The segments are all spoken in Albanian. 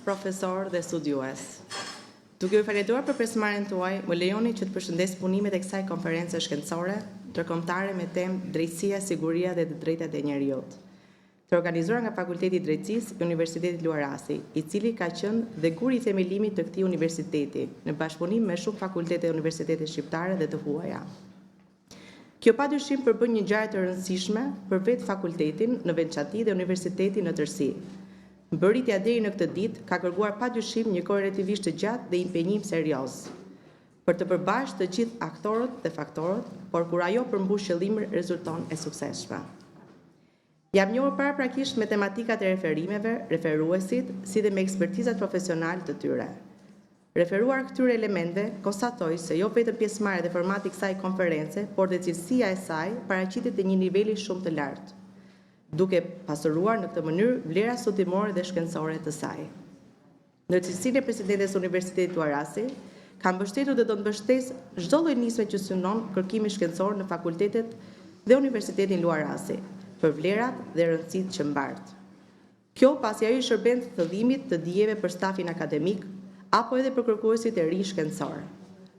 profesor dhe studiues. Duke u falenderuar për pjesëmarrjen tuaj, më lejoni që të përshëndes punimet e kësaj konference shkencore ndërkombëtare me temë drejtësia, siguria dhe të drejtat e njerëzit, të organizuar nga Fakulteti i Drejtësisë i Universitetit Luarasi, i cili ka qenë dhe kur i themelimit të këtij universiteti, në bashkëpunim me shumë fakultete e universiteteve shqiptare dhe të huaja. Kjo padyshim përbën një ngjarje të rëndësishme për vetë fakultetin në veçantë dhe universitetin në tërësi. Mbërritja deri në këtë ditë ka kërkuar padyshim një kohë relativisht të gjatë dhe impenjim serioz për të përbashkët të gjithë aktorët dhe faktorët, por kur ajo përmbush qëllimin rezulton e suksesshme. Jam njohur paraprakisht me tematikat e referimeve, referuesit, si dhe me ekspertizat profesionale të tyre. Referuar këtyre elementeve, konstatoj se jo vetëm pjesëmarrja dhe formati i kësaj konference, por dhe cilësia e saj paraqitet në një niveli shumë të lartë, duke pasuruar në këtë mënyrë vlera studimore dhe shkencore të saj. Në cilësinë e presidentes Universitetit Luarasi, kam mbështetur dhe do të mbështes çdo lloj nisme që synon kërkimin shkencor në fakultetet dhe Universitetin Luarasi, për vlerat dhe rëndësitë që mbart. Kjo pasi ajo shërben të thëllimit të dijeve për stafin akademik, apo edhe për kërkuesit e rinj shkencor.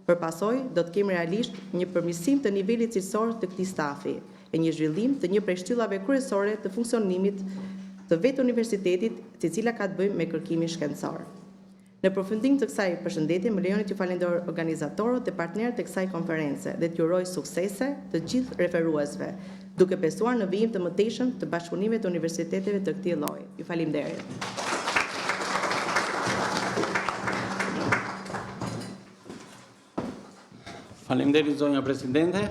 Përpasoj, do të kemi realisht një përmirësim të nivelit cilësor të këtij stafi, e një zhvillim të një prej shtyllave kryesore të funksionimit të vetë universitetit, e cila ka të bëjë me kërkimin shkencor. Në përfundim të kësaj përshëndetje, më lejoni t'ju falenderoj organizatorët dhe partnerët e kësaj konference dhe t'ju uroj suksese të gjithë referuesve, duke besuar në vijim të mëtejshëm të bashkëpunimit të universiteteve të këtij lloji. Ju falenderoj. Faleminderit zonja presidente.